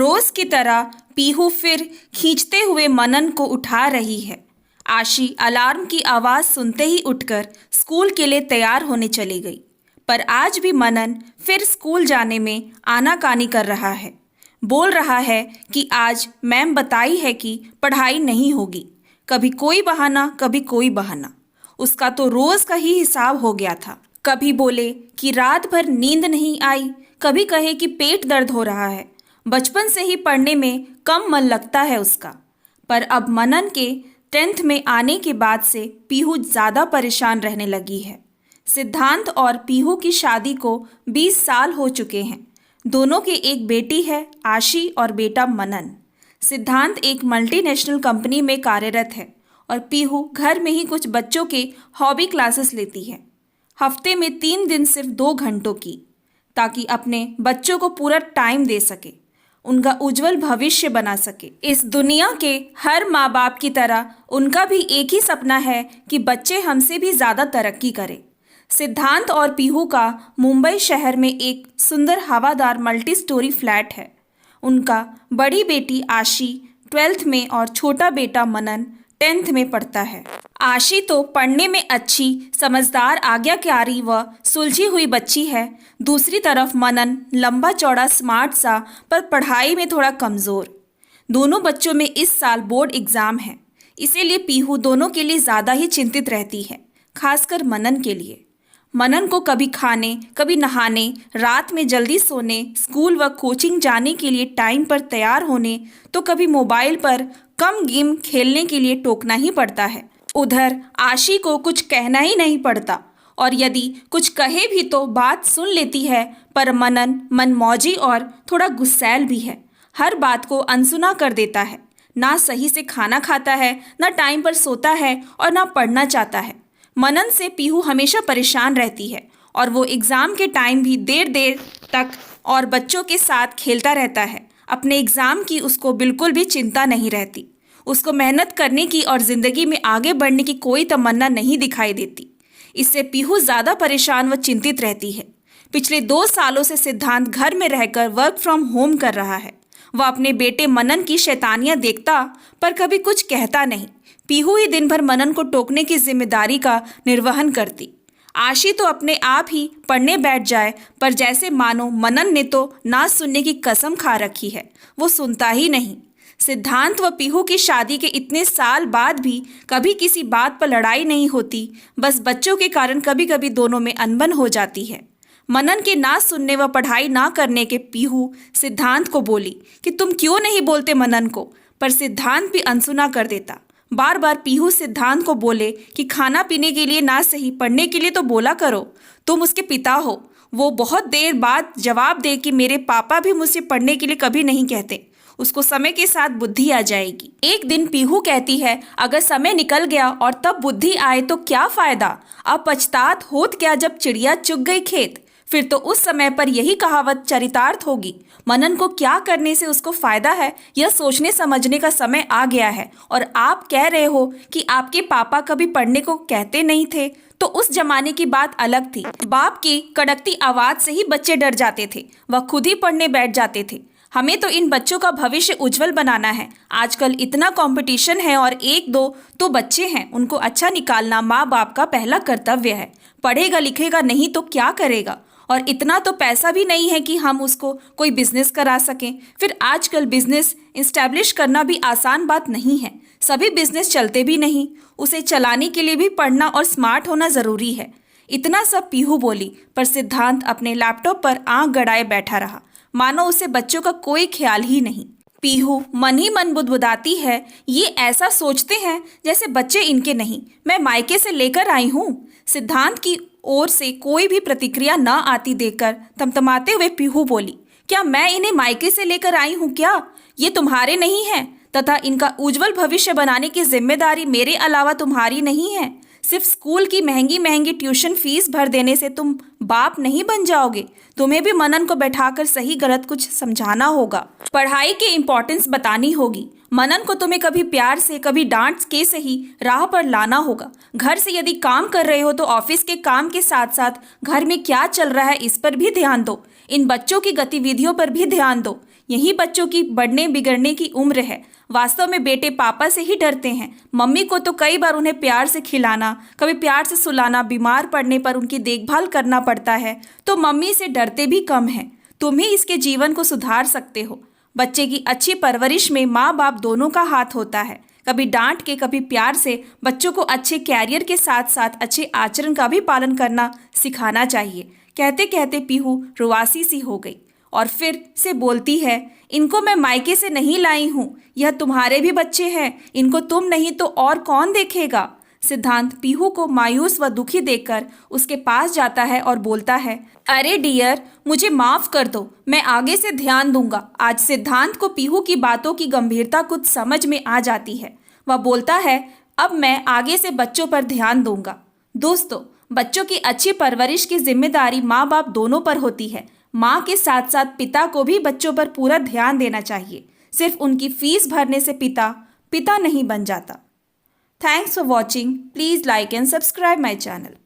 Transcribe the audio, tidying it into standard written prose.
रोज की तरह पीहू फिर खींचते हुए मनन को उठा रही है। आशी अलार्म की आवाज़ सुनते ही उठकर स्कूल के लिए तैयार होने चली गई। पर आज भी मनन फिर स्कूल जाने में आनाकानी कर रहा है। बोल रहा है कि आज मैम बताई है कि पढ़ाई नहीं होगी। कभी कोई बहाना, कभी कोई बहाना। उसका तो रोज़ का ही हिसाब हो गया था। कभी बोले कि रात भर नींद नहीं आई, कभी कहे कि पेट दर्द हो रहा है। बचपन से ही पढ़ने में कम मन लगता है उसका। पर अब मनन के 10th में आने के बाद से पीहू ज़्यादा परेशान रहने लगी है। सिद्धांत और पीहू की शादी को 20 साल हो चुके हैं। दोनों की एक बेटी है, आशी, और बेटा मनन। सिद्धांत एक मल्टीनेशनल कंपनी में कार्यरत है और पीहू घर में ही कुछ बच्चों के हॉबी क्लासेस लेती है। हफ्ते में 3 दिन सिर्फ 2 घंटों की, ताकि अपने बच्चों को पूरा टाइम दे सके, उनका उज्जवल भविष्य बना सके। इस दुनिया के हर माँ बाप की तरह उनका भी एक ही सपना है कि बच्चे हमसे भी ज़्यादा तरक्की करें। सिद्धांत और पीहू का मुंबई शहर में एक सुंदर हवादार मल्टी स्टोरी फ्लैट है। उनका बड़ी बेटी आशी 12th में और छोटा बेटा मनन 10th में पढ़ता है। आशी तो पढ़ने में अच्छी, समझदार, आज्ञाकारी व सुलझी हुई बच्ची है। दूसरी तरफ मनन लंबा चौड़ा, स्मार्ट सा, पर पढ़ाई में थोड़ा कमज़ोर। दोनों बच्चों में इस साल बोर्ड एग्ज़ाम है, इसीलिए पीहू दोनों के लिए ज़्यादा ही चिंतित रहती है, खासकर मनन के लिए। मनन को कभी खाने, कभी नहाने, रात में जल्दी सोने, स्कूल व कोचिंग जाने के लिए टाइम पर तैयार होने, तो कभी मोबाइल पर कम गेम खेलने के लिए टोकना ही पड़ता है। उधर आशी को कुछ कहना ही नहीं पड़ता, और यदि कुछ कहे भी तो बात सुन लेती है। पर मनन मनमौजी और थोड़ा गुस्सैल भी है। हर बात को अनसुना कर देता है। ना सही से खाना खाता है, ना टाइम पर सोता है, और ना पढ़ना चाहता है। मनन से पीहू हमेशा परेशान रहती है, और वो एग्ज़ाम के टाइम भी देर देर तक और बच्चों के साथ खेलता रहता है। अपने एग्ज़ाम की उसको बिल्कुल भी चिंता नहीं रहती। उसको मेहनत करने की और ज़िंदगी में आगे बढ़ने की कोई तमन्ना नहीं दिखाई देती। इससे पीहू ज़्यादा परेशान व चिंतित रहती है। पिछले 2 सालों से सिद्धांत घर में रहकर वर्क फ्रॉम होम कर रहा है। वह अपने बेटे मनन की शैतानियाँ देखता, पर कभी कुछ कहता नहीं। पीहू ही दिन भर मनन को टोकने की जिम्मेदारी का निर्वहन करती। आशी तो अपने आप ही पढ़ने बैठ जाए, पर जैसे मानो मनन ने तो ना सुनने की कसम खा रखी है, वो सुनता ही नहीं। सिद्धांत व पीहू की शादी के इतने साल बाद भी कभी किसी बात पर लड़ाई नहीं होती। बस बच्चों के कारण कभी कभी दोनों में अनबन हो जाती है। मनन के ना सुनने व पढ़ाई ना करने के पीहू सिद्धांत को बोली कि तुम क्यों नहीं बोलते मनन को, पर सिद्धांत भी अनसुना कर देता। बार बार पीहू सिद्धांत को बोले कि खाना पीने के लिए ना सही, पढ़ने के लिए तो बोला करो, तुम उसके पिता हो। वो बहुत देर बाद जवाब दे कि मेरे पापा भी मुझसे पढ़ने के लिए कभी नहीं कहते, उसको समय के साथ बुद्धि आ जाएगी। एक दिन पीहू कहती है, अगर समय निकल गया और तब बुद्धि आए तो क्या फ़ायदा, अब पछतात होत क्या जब चिड़िया चुग गई खेत। फिर तो उस समय पर यही कहावत चरितार्थ होगी। मनन को क्या करने से उसको फ़ायदा है, यह सोचने समझने का समय आ गया है। और आप कह रहे हो कि आपके पापा कभी पढ़ने को कहते नहीं थे, तो उस जमाने की बात अलग थी। बाप की कड़कती आवाज़ से ही बच्चे डर जाते थे, वह खुद ही पढ़ने बैठ जाते थे। हमें तो इन बच्चों का भविष्य उज्जवल बनाना है। आजकल इतना कंपटीशन है, और 1-2 तो बच्चे हैं, उनको अच्छा निकालना माँ बाप का पहला कर्तव्य है। पढ़ेगा लिखेगा नहीं तो क्या करेगा, और इतना तो पैसा भी नहीं है कि हम उसको कोई बिजनेस करा सकें। फिर आजकल बिजनेस इस्टेब्लिश करना भी आसान बात नहीं है, सभी बिजनेस चलते भी नहीं। उसे चलाने के लिए भी पढ़ना और स्मार्ट होना ज़रूरी है। इतना सब पीहू बोली, पर सिद्धांत अपने लैपटॉप पर आंख गड़ाए बैठा रहा, मानो उसे बच्चों का कोई ख्याल ही नहीं। पीहू मन ही मन बुदबुदाती है, ये ऐसा सोचते हैं जैसे बच्चे इनके नहीं, मैं मायके से लेकर आई हूँ। सिद्धांत की ओर से कोई भी प्रतिक्रिया न आती देखकर तमतमाते हुए पीहू बोली, क्या मैं इन्हें मायके से लेकर आई हूँ क्या? ये तुम्हारे नहीं हैं, तथा इनका उज्जवल भविष्य बनाने की जिम्मेदारी मेरे अलावा तुम्हारी नहीं है। सिर्फ स्कूल की महंगी महंगी ट्यूशन फीस भर देने से तुम बाप नहीं बन जाओगे। तुम्हें भी मनन को बैठाकर सही गलत कुछ समझाना होगा, पढ़ाई की इम्पोर्टेंस बतानी होगी। मनन को तुम्हें कभी प्यार से, कभी डांट के सही राह पर लाना होगा। घर से यदि काम कर रहे हो तो ऑफिस के काम के साथ साथ घर में क्या चल रहा है इस पर भी ध्यान दो। इन बच्चों की गतिविधियों पर भी ध्यान दो। यही बच्चों की बढ़ने बिगड़ने की उम्र है। वास्तव में बेटे पापा से ही डरते हैं। मम्मी को तो कई बार उन्हें प्यार से खिलाना, कभी प्यार से सुलाना, बीमार पड़ने पर उनकी देखभाल करना पड़ता है, तो मम्मी से डरते भी कम हैं। तुम ही इसके जीवन को सुधार सकते हो। बच्चे की अच्छी परवरिश में माँ बाप दोनों का हाथ होता है। कभी डांट के, कभी प्यार से बच्चों को अच्छे कैरियर के साथ साथ अच्छे आचरण का भी पालन करना सिखाना चाहिए। कहते कहते पीहू रुआसी सी हो गई और फिर से बोलती है, इनको मैं मायके से नहीं लाई हूँ, यह तुम्हारे भी बच्चे हैं, इनको तुम नहीं तो और कौन देखेगा। सिद्धांत पीहू को मायूस व दुखी देखकर उसके पास जाता है और बोलता है, अरे डियर, मुझे माफ कर दो, मैं आगे से ध्यान दूंगा। आज सिद्धांत को पीहू की बातों की गंभीरता कुछ समझ में आ जाती है। वह बोलता है, अब मैं आगे से बच्चों पर ध्यान दूंगा। दोस्तों, बच्चों की अच्छी परवरिश की जिम्मेदारी माँ बाप दोनों पर होती है। माँ के साथ साथ पिता को भी बच्चों पर पूरा ध्यान देना चाहिए। सिर्फ उनकी फीस भरने से पिता नहीं बन जाता। Thanks for watching. Please like and subscribe my channel.